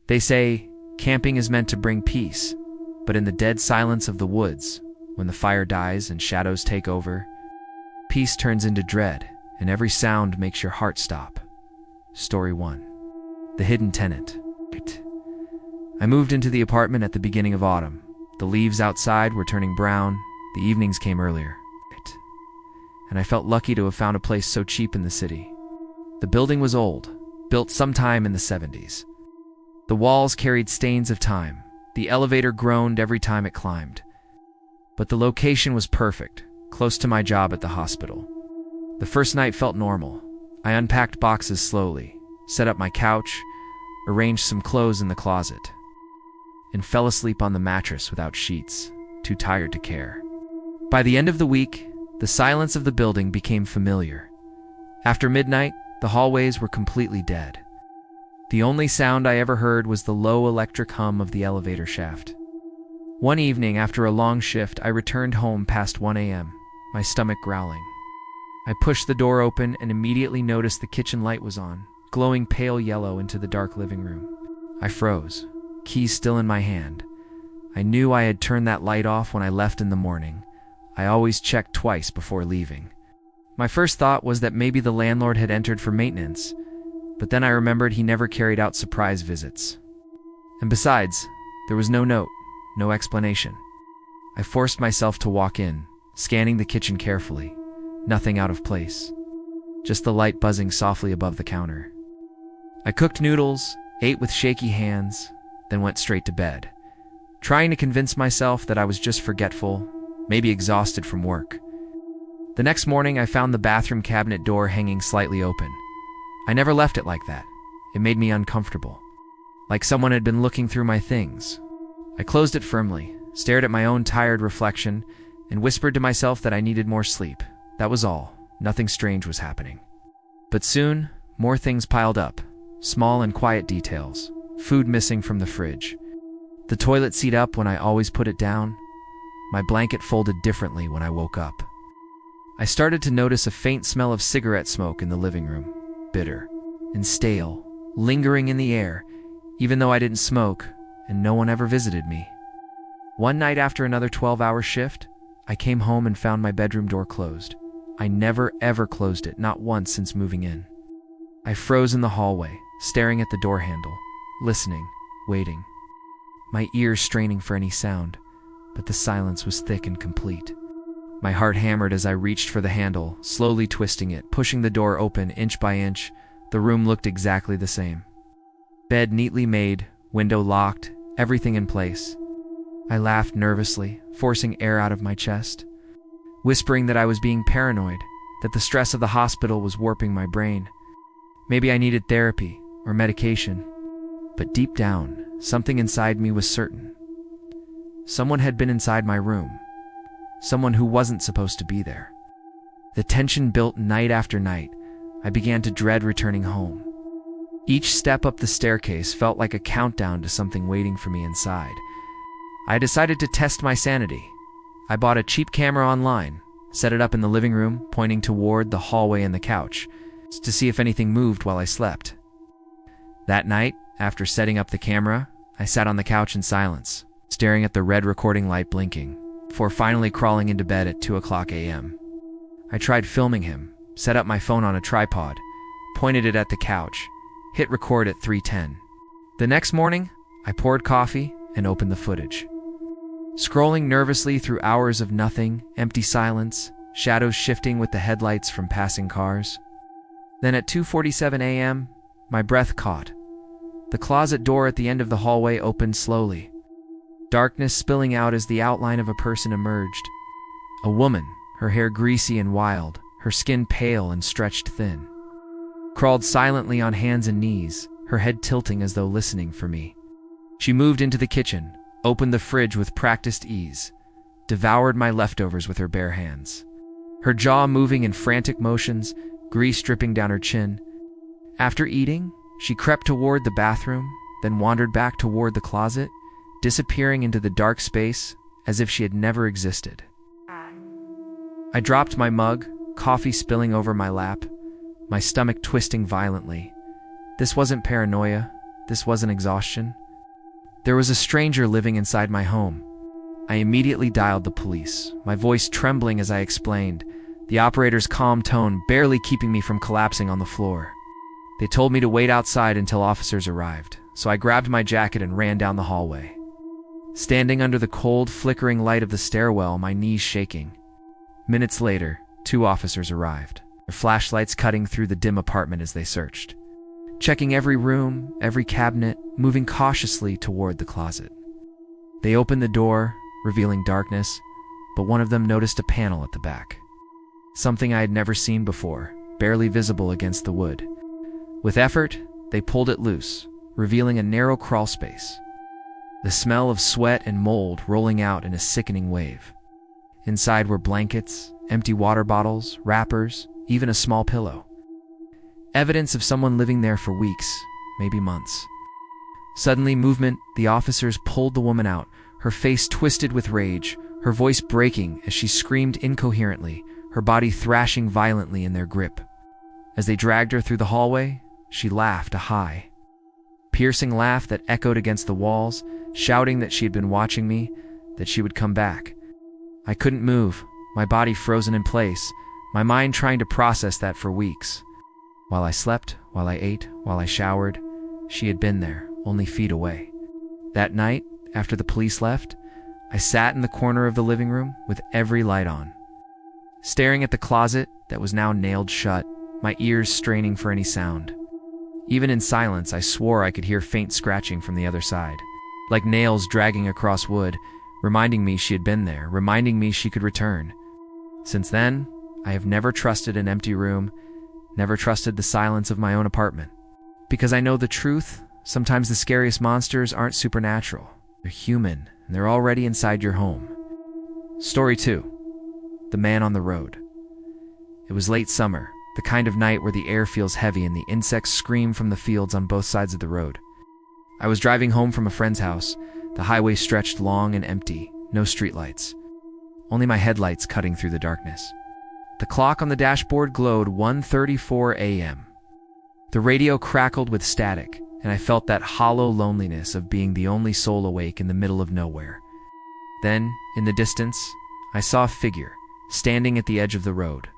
They say camping is meant to bring peace, but in the dead silence of the woods, when the fire dies and shadows take over, peace turns into dread, and every sound makes your heart stop. Story 1. The Hidden Tenant. I moved into the apartment at the beginning of autumn. The leaves outside were turning brown, the evenings came earlier, and I felt lucky to have found a place so cheap in the city. The building was old, built sometime in the 70s. The walls carried stains of time. The elevator groaned every time it climbed. But the location was perfect, close to my job at the hospital. The first night felt normal. I unpacked boxes slowly, set up my couch, arranged some clothes in the closet, and fell asleep on the mattress without sheets, too tired to care. By the end of the week, the silence of the building became familiar. After midnight, the hallways were completely dead. The only sound I ever heard was the low electric hum of the elevator shaft. One evening, after a long shift, I returned home past 1 a.m., my stomach growling. I pushed the door open and immediately noticed the kitchen light was on, glowing pale yellow into the dark living room. I froze, keys still in my hand. I knew I had turned that light off when I left in the morning. I always checked twice before leaving. My first thought was that maybe the landlord had entered for maintenance, but then I remembered he never carried out surprise visits. And besides, there was no note, no explanation. I forced myself to walk in, scanning the kitchen carefully. Nothing out of place, just the light buzzing softly above the counter. I cooked noodles, ate with shaky hands, then went straight to bed, trying to convince myself that I was just forgetful, maybe exhausted from work. The next morning, I found the bathroom cabinet door hanging slightly open. I never left it like that. It made me uncomfortable, like someone had been looking through my things. I closed it firmly, stared at my own tired reflection, and whispered to myself that I needed more sleep. That was all. Nothing strange was happening. But soon, more things piled up, small and quiet details. Food missing from the fridge. The toilet seat up when I always put it down. My blanket folded differently when I woke up. I started to notice a faint smell of cigarette smoke in the living room, bitter and stale, lingering in the air, even though I didn't smoke and no one ever visited me. One night after another 12-hour shift, I came home and found my bedroom door closed. I never ever closed it, not once since moving in. I froze in the hallway, staring at the door handle, listening, waiting, my ears straining for any sound, but the silence was thick and complete. My heart hammered as I reached for the handle, slowly twisting it, pushing the door open inch by inch. The room looked exactly the same. Bed neatly made, window locked, everything in place. I laughed nervously, forcing air out of my chest, whispering that I was being paranoid, that the stress of the hospital was warping my brain. Maybe I needed therapy or medication. But deep down, something inside me was certain. Someone had been inside my room. Someone who wasn't supposed to be there. The tension built night after night. I began to dread returning home. Each step up the staircase felt like a countdown to something waiting for me inside. I decided to test my sanity. I bought a cheap camera online, set it up in the living room, pointing toward the hallway and the couch, to see if anything moved while I slept. That night, after setting up the camera, I sat on the couch in silence, staring at the red recording light blinking, before finally crawling into bed at 2:00 a.m. I tried filming him, set up my phone on a tripod, pointed it at the couch, hit record at 3:10. The next morning, I poured coffee and opened the footage. Scrolling nervously through hours of nothing, empty silence, shadows shifting with the headlights from passing cars. Then at 2:47 a.m., my breath caught. The closet door at the end of the hallway opened slowly. Darkness spilling out as the outline of a person emerged. A woman, her hair greasy and wild, her skin pale and stretched thin. Crawled silently on hands and knees, her head tilting as though listening for me. She moved into the kitchen, opened the fridge with practiced ease, devoured my leftovers with her bare hands. Her jaw moving in frantic motions, grease dripping down her chin. After eating, she crept toward the bathroom, then wandered back toward the closet, disappearing into the dark space as if she had never existed. I dropped my mug, coffee spilling over my lap, my stomach twisting violently. This wasn't paranoia. this wasn't exhaustion. There was a stranger living inside my home. I immediately dialed the police, my voice trembling as I explained, the operator's calm tone barely keeping me from collapsing on the floor. They told me to wait outside until officers arrived, so I grabbed my jacket and ran down the hallway. Standing under the cold, flickering light of the stairwell, my knees shaking. Minutes later, 2 officers arrived, their flashlights cutting through the dim apartment as they searched, checking every room, every cabinet, moving cautiously toward the closet. They opened the door, revealing darkness, but one of them noticed a panel at the back. Something I had never seen before, barely visible against the wood. With effort, they pulled it loose, revealing a narrow crawl space. The smell of sweat and mold rolling out in a sickening wave. Inside were blankets, empty water bottles, wrappers, even a small pillow. Evidence of someone living there for weeks, maybe months. Suddenly, the officers pulled the woman out, her face twisted with rage, her voice breaking as she screamed incoherently, her body thrashing violently in their grip. As they dragged her through the hallway, she laughed, a high, piercing laugh that echoed against the walls, shouting that she had been watching me, that she would come back. I couldn't move, my body frozen in place, my mind trying to process that for weeks. While I slept, while I ate, while I showered, she had been there, only feet away. That night, after the police left, I sat in the corner of the living room with every light on, staring at the closet that was now nailed shut, my ears straining for any sound. Even in silence, I swore I could hear faint scratching from the other side, like nails dragging across wood, reminding me she had been there, reminding me she could return. Since then, I have never trusted an empty room, never trusted the silence of my own apartment. Because I know the truth, sometimes the scariest monsters aren't supernatural. They're human, and they're already inside your home. Story 2. The Man on the Road. It was late summer, the kind of night where the air feels heavy and the insects scream from the fields on both sides of the road. I was driving home from a friend's house. The highway stretched long and empty, no streetlights. Only my headlights cutting through the darkness. The clock on the dashboard glowed 1:34 a.m. The radio crackled with static, and I felt that hollow loneliness of being the only soul awake in the middle of nowhere. Then, in the distance, I saw a figure, standing at the edge of the road.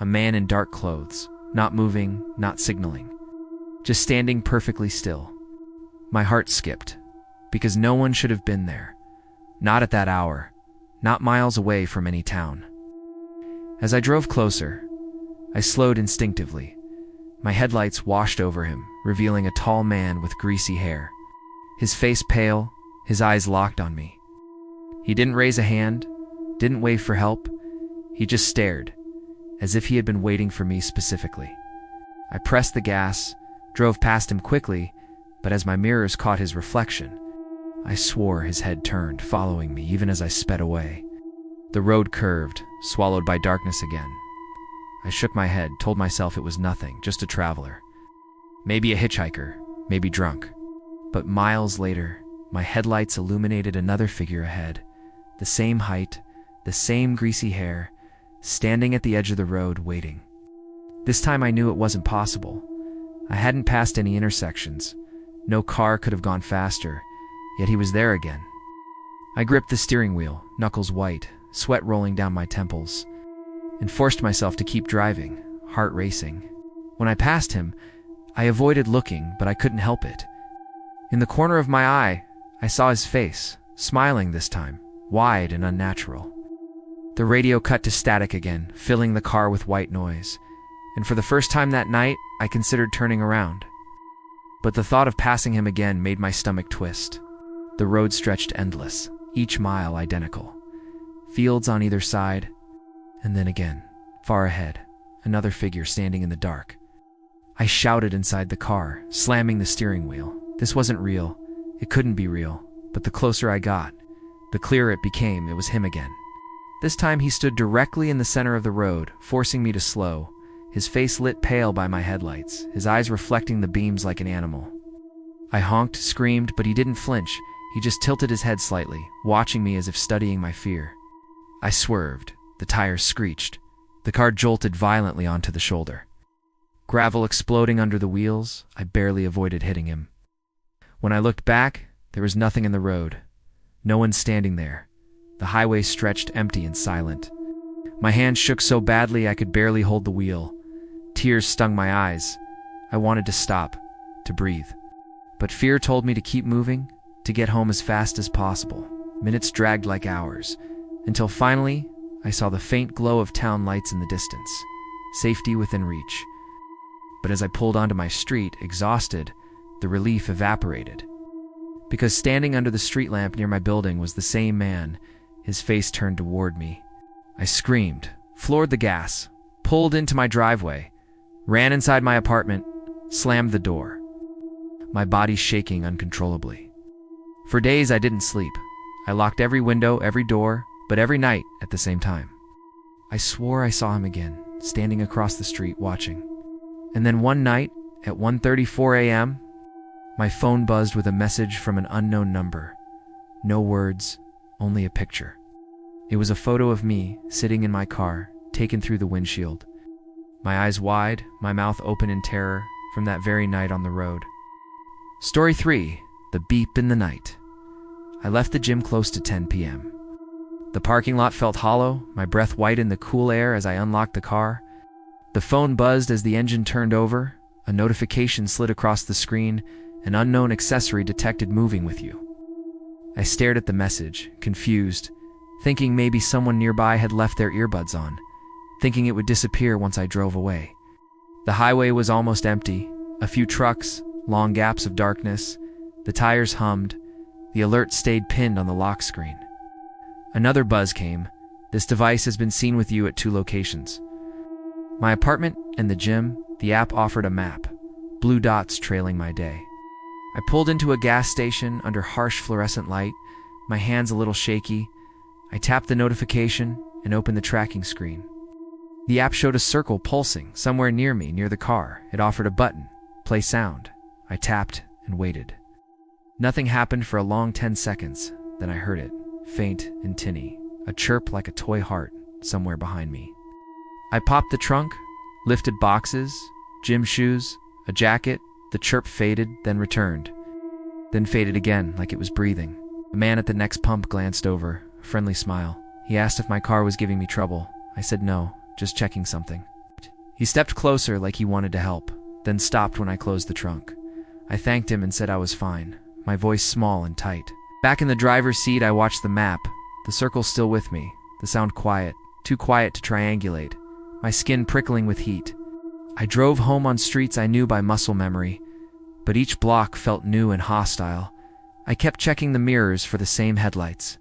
A man in dark clothes, not moving, not signaling. Just standing perfectly still. My heart skipped, because no one should have been there. Not at that hour, not miles away from any town. As I drove closer, I slowed instinctively. My headlights washed over him, revealing a tall man with greasy hair. His face pale, his eyes locked on me. He didn't raise a hand, didn't wave for help. He just stared, as if he had been waiting for me specifically. I pressed the gas, drove past him quickly, but as my mirrors caught his reflection, I swore his head turned, following me even as I sped away. The road curved, swallowed by darkness again. I shook my head, told myself it was nothing, just a traveler. Maybe a hitchhiker, maybe drunk. But miles later, my headlights illuminated another figure ahead. The same height, the same greasy hair, standing at the edge of the road, waiting. This time I knew it wasn't possible. I hadn't passed any intersections. No car could have gone faster, yet he was there again. I gripped the steering wheel, knuckles white, sweat rolling down my temples, and forced myself to keep driving, heart racing. When I passed him, I avoided looking, but I couldn't help it. In the corner of my eye, I saw his face, smiling this time, wide and unnatural. The radio cut to static again, filling the car with white noise, and for the first time that night, I considered turning around. But the thought of passing him again made my stomach twist. The road stretched endless, each mile identical. Fields on either side, and then again, far ahead, another figure standing in the dark. I shouted inside the car, slamming the steering wheel. This wasn't real. It couldn't be real. But the closer I got, the clearer it became it was him again. This time he stood directly in the center of the road, forcing me to slow, his face lit pale by my headlights, his eyes reflecting the beams like an animal. I honked, screamed, but he didn't flinch. He just tilted his head slightly, watching me as if studying my fear. I swerved. The tires screeched. The car jolted violently onto the shoulder. Gravel exploding under the wheels, I barely avoided hitting him. When I looked back, there was nothing in the road. No one standing there. The highway stretched empty and silent. My hands shook so badly I could barely hold the wheel. Tears stung my eyes. I wanted to stop, to breathe. But fear told me to keep moving, to get home as fast as possible. Minutes dragged like hours, until finally I saw the faint glow of town lights in the distance, safety within reach. But as I pulled onto my street, exhausted, the relief evaporated. Because standing under the street lamp near my building was the same man, his face turned toward me. I screamed, floored the gas, pulled into my driveway, ran inside my apartment, slammed the door, my body shaking uncontrollably. For days I didn't sleep. I locked every window, every door, but every night at the same time. I swore I saw him again, standing across the street watching. And then one night, at 1:34 a.m., my phone buzzed with a message from an unknown number. No words, only a picture. It was a photo of me, sitting in my car, taken through the windshield. My eyes wide, my mouth open in terror, from that very night on the road. Story 3. The beep in the night. I left the gym close to 10 p.m. The parking lot felt hollow, my breath white in the cool air as I unlocked the car. The phone buzzed as the engine turned over, a notification slid across the screen, an unknown accessory detected moving with you. I stared at the message, confused, thinking maybe someone nearby had left their earbuds on, thinking it would disappear once I drove away. The highway was almost empty, a few trucks, long gaps of darkness, the tires hummed, the alert stayed pinned on the lock screen. Another buzz came. This device has been seen with you at 2 locations. My apartment and the gym, the app offered a map, blue dots trailing my day. I pulled into a gas station under harsh fluorescent light, my hands a little shaky. I tapped the notification and opened the tracking screen. The app showed a circle pulsing somewhere near me, near the car. It offered a button, play sound. I tapped and waited. Nothing happened for a long 10 seconds. Then I heard it, faint and tinny, a chirp like a toy heart somewhere behind me. I popped the trunk, lifted boxes, gym shoes, a jacket. The chirp faded, then returned. Then faded again, like it was breathing. The man at the next pump glanced over, a friendly smile. He asked if my car was giving me trouble. I said no, just checking something. He stepped closer like he wanted to help, then stopped when I closed the trunk. I thanked him and said I was fine, my voice small and tight. Back in the driver's seat, I watched the map, the circle still with me, the sound quiet, too quiet to triangulate, my skin prickling with heat. I drove home on streets I knew by muscle memory, but each block felt new and hostile. I kept checking the mirrors for the same headlights.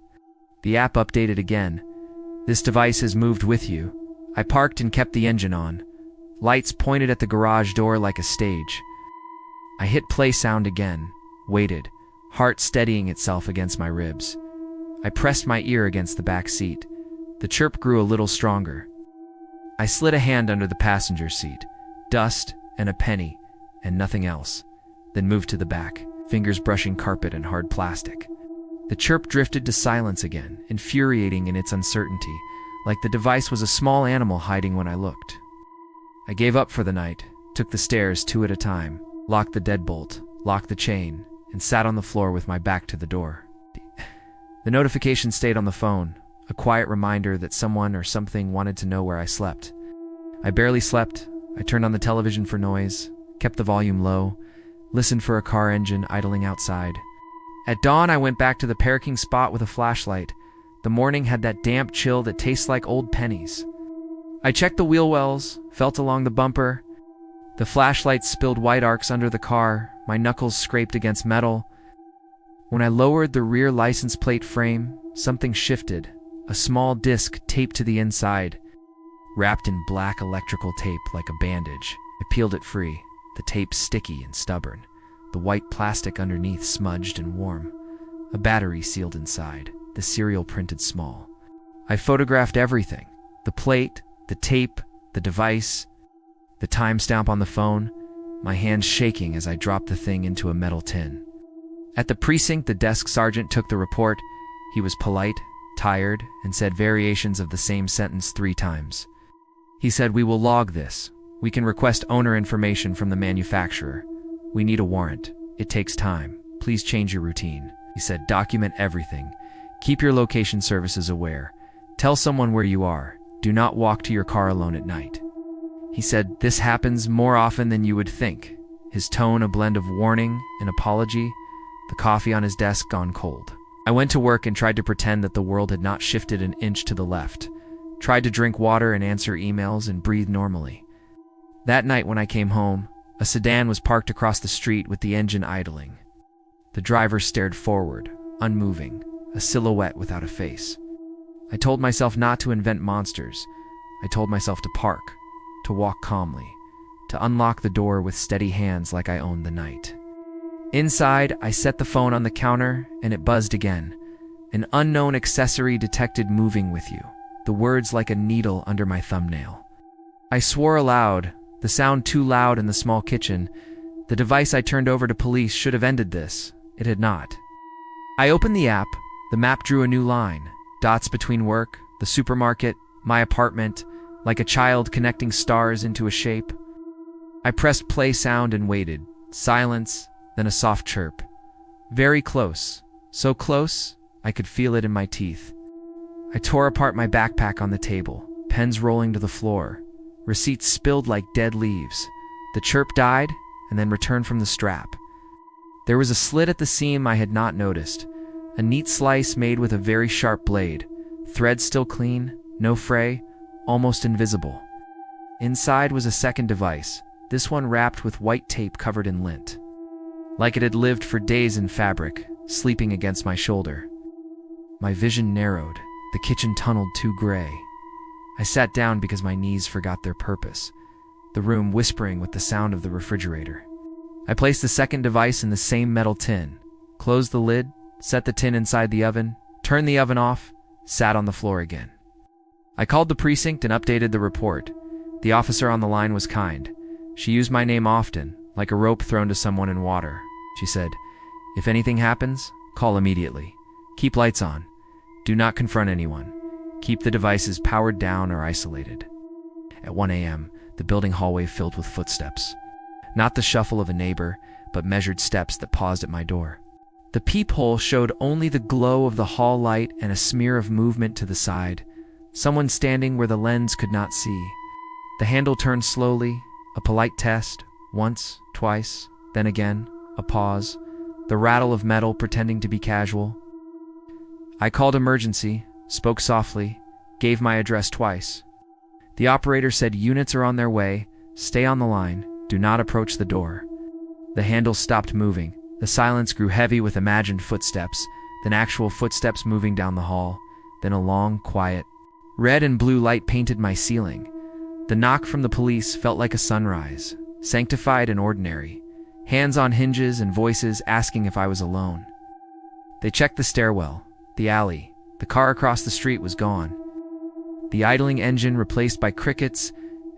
The app updated again. This device has moved with you. I parked and kept the engine on. Lights pointed at the garage door like a stage. I hit play sound again, waited, heart steadying itself against my ribs. I pressed my ear against the back seat. The chirp grew a little stronger. I slid a hand under the passenger seat. Dust and a penny, and nothing else. Then moved to the back, fingers brushing carpet and hard plastic. The chirp drifted to silence again, infuriating in its uncertainty, like the device was a small animal hiding when I looked. I gave up for the night, took the stairs 2 at a time, locked the deadbolt, locked the chain, and sat on the floor with my back to the door. The notification stayed on the phone, a quiet reminder that someone or something wanted to know where I slept. I barely slept. I turned on the television for noise, kept the volume low, listened for a car engine idling outside. At dawn, I went back to the parking spot with a flashlight. The morning had that damp chill that tastes like old pennies. I checked the wheel wells, felt along the bumper. The flashlight spilled white arcs under the car, my knuckles scraped against metal. When I lowered the rear license plate frame, something shifted, a small disc taped to the inside, wrapped in black electrical tape like a bandage. I peeled it free, the tape sticky and stubborn, the white plastic underneath smudged and warm. A battery sealed inside, the serial printed small. I photographed everything, the plate, the tape, the device, the timestamp on the phone, my hands shaking as I dropped the thing into a metal tin. At the precinct, the desk sergeant took the report. He was polite, tired, and said variations of the same sentence 3 times. He said, "We will log this. We can request owner information from the manufacturer. We need a warrant. It takes time." Please change your routine. He said, document everything. Keep your location services aware. Tell someone where you are. Do not walk to your car alone at night. He said, this happens more often than you would think. His tone a blend of warning and apology, the coffee on his desk gone cold. I went to work and tried to pretend that the world had not shifted an inch to the left. Tried to drink water and answer emails and breathe normally. That night when I came home, a sedan was parked across the street with the engine idling. The driver stared forward, unmoving, a silhouette without a face. I told myself not to invent monsters. I told myself to park, to walk calmly, to unlock the door with steady hands like I owned the night. Inside, I set the phone on the counter and it buzzed again. An unknown accessory detected moving with you, the words like a needle under my thumbnail. I swore aloud, the sound too loud in the small kitchen. The device I turned over to police should have ended this. It had not. I opened the app. The map drew a new line. Dots between work, the supermarket, my apartment, like a child connecting stars into a shape. I pressed play sound and waited. Silence, then a soft chirp. Very close. So close, I could feel it in my teeth. I tore apart my backpack on the table, pens rolling to the floor. Receipts spilled like dead leaves. The chirp died and then returned from the strap. There was a slit at the seam I had not noticed. A neat slice made with a very sharp blade. Thread still clean, no fray, almost invisible. Inside was a second device, this one wrapped with white tape covered in lint. Like it had lived for days in fabric, sleeping against my shoulder. My vision narrowed, the kitchen tunneled too gray. I sat down because my knees forgot their purpose, the room whispering with the sound of the refrigerator. I placed the second device in the same metal tin, closed the lid, set the tin inside the oven, turned the oven off, sat on the floor again. I called the precinct and updated the report. The officer on the line was kind. She used my name often, like a rope thrown to someone in water. She said, if anything happens, call immediately. Keep lights on. Do not confront anyone. Keep the devices powered down or isolated. At 1 a.m., the building hallway filled with footsteps. Not the shuffle of a neighbor, but measured steps that paused at my door. The peephole showed only the glow of the hall light and a smear of movement to the side. Someone standing where the lens could not see. The handle turned slowly, a polite test, once, twice, then again, a pause, the rattle of metal pretending to be casual. I called emergency, spoke softly, gave my address twice. The operator said units are on their way, stay on the line, do not approach the door. The handle stopped moving. The silence grew heavy with imagined footsteps, then actual footsteps moving down the hall, then a long, quiet. Red and blue light painted my ceiling. The knock from the police felt like a sunrise, sanctified and ordinary, hands on hinges and voices asking if I was alone. They checked the stairwell, the alley. The car across the street was gone. The idling engine replaced by crickets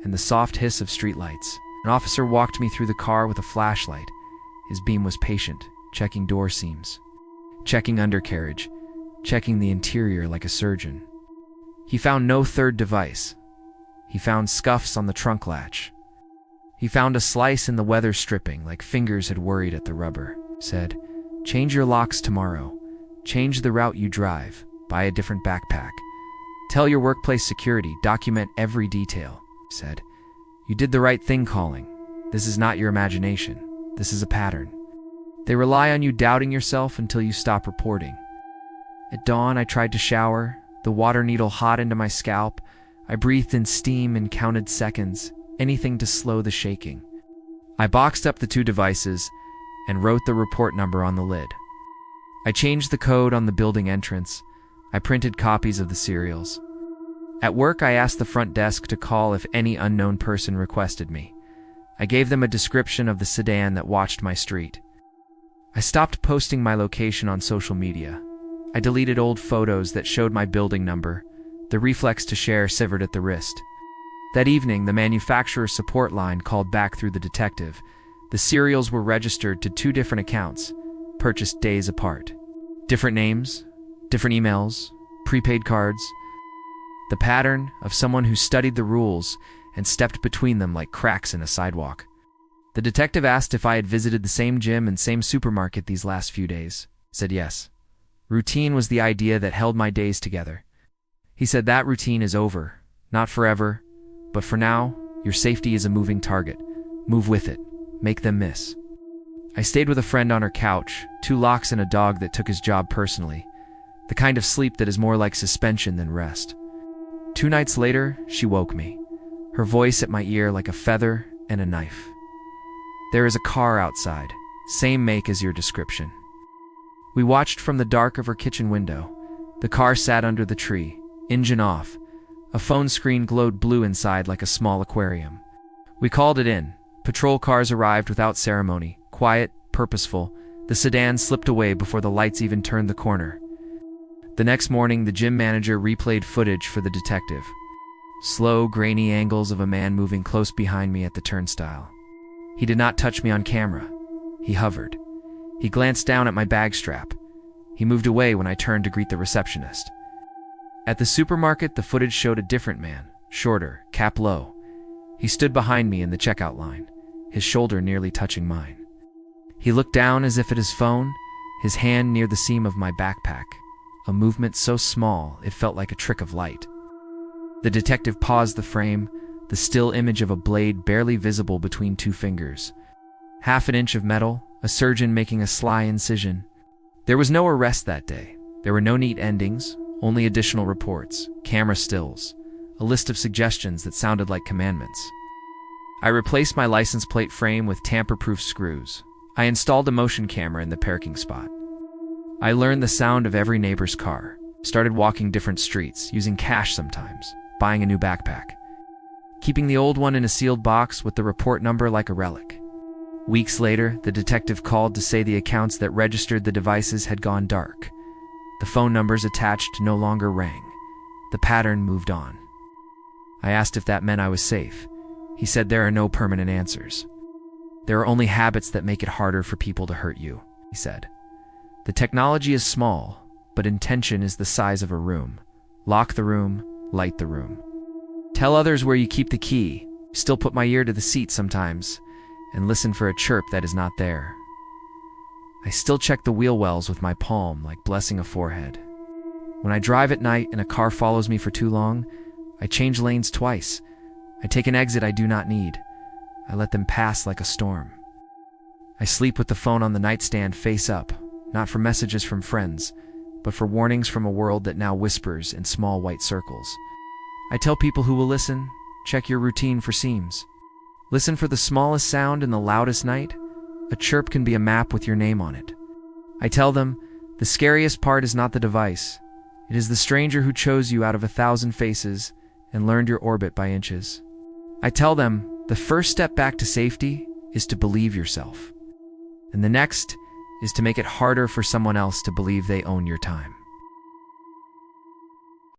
and the soft hiss of streetlights. An officer walked me through the car with a flashlight. His beam was patient, checking door seams, checking undercarriage, checking the interior like a surgeon. He found no third device. He found scuffs on the trunk latch. He found a slice in the weather stripping like fingers had worried at the rubber. Said, change your locks tomorrow. Change the route you drive. Buy a different backpack. Tell your workplace security, document every detail. Said, you did the right thing calling. This is not your imagination. This is a pattern. They rely on you doubting yourself until you stop reporting. At dawn, I tried to shower, the water needle hot into my scalp. I breathed in steam and counted seconds, anything to slow the shaking. I boxed up the two devices and wrote the report number on the lid. I changed the code on the building entrance. I printed copies of the serials. At work, I asked the front desk to call if any unknown person requested me. I gave them a description of the sedan that watched my street. I stopped posting my location on social media. I deleted old photos that showed my building number. The reflex to share severed at the wrist. That evening, the manufacturer's support line called back through the detective. The serials were registered to 2 different accounts, purchased days apart. Different names, different emails, prepaid cards. The pattern of someone who studied the rules and stepped between them like cracks in a sidewalk. The detective asked if I had visited the same gym and same supermarket these last few days. I said yes. Routine was the idea that held my days together. He said that routine is over. Not forever, but for now, your safety is a moving target. Move with it. Make them miss. I stayed with a friend on her couch, 2 locks and a dog that took his job personally. The kind of sleep that is more like suspension than rest. 2 nights later, she woke me. Her voice at my ear like a feather and a knife. There is a car outside, same make as your description. We watched from the dark of her kitchen window. The car sat under the tree, engine off. A phone screen glowed blue inside like a small aquarium. We called it in. Patrol cars arrived without ceremony, quiet, purposeful. The sedan slipped away before the lights even turned the corner. The next morning, the gym manager replayed footage for the detective. Slow, grainy angles of a man moving close behind me at the turnstile. He did not touch me on camera. He hovered. He glanced down at my bag strap. He moved away when I turned to greet the receptionist. At the supermarket, the footage showed a different man, shorter, cap low. He stood behind me in the checkout line, his shoulder nearly touching mine. He looked down as if at his phone, his hand near the seam of my backpack, a movement so small it felt like a trick of light. The detective paused the frame, the still image of a blade barely visible between 2 fingers. Half an inch of metal, a surgeon making a sly incision. There was no arrest that day. There were no neat endings, only additional reports, camera stills, a list of suggestions that sounded like commandments. I replaced my license plate frame with tamper-proof screws. I installed a motion camera in the parking spot. I learned the sound of every neighbor's car, started walking different streets, using cash sometimes, buying a new backpack, keeping the old one in a sealed box with the report number like a relic. Weeks later, the detective called to say the accounts that registered the devices had gone dark. The phone numbers attached no longer rang. The pattern moved on. I asked if that meant I was safe. He said there are no permanent answers. There are only habits that make it harder for people to hurt you, he said. The technology is small, but intention is the size of a room. Lock the room, light the room. Tell others where you keep the key. Still put my ear to the seat sometimes, and listen for a chirp that is not there. I still check the wheel wells with my palm like blessing a forehead. When I drive at night and a car follows me for too long, I change lanes twice. I take an exit I do not need. I let them pass like a storm. I sleep with the phone on the nightstand face up, not for messages from friends, but for warnings from a world that now whispers in small white circles. I tell people who will listen, check your routine for seams. Listen for the smallest sound in the loudest night. A chirp can be a map with your name on it. I tell them, the scariest part is not the device. It is the stranger who chose you out of 1,000 faces and learned your orbit by inches. I tell them, the first step back to safety is to believe yourself. And the next is to make it harder for someone else to believe they own your time.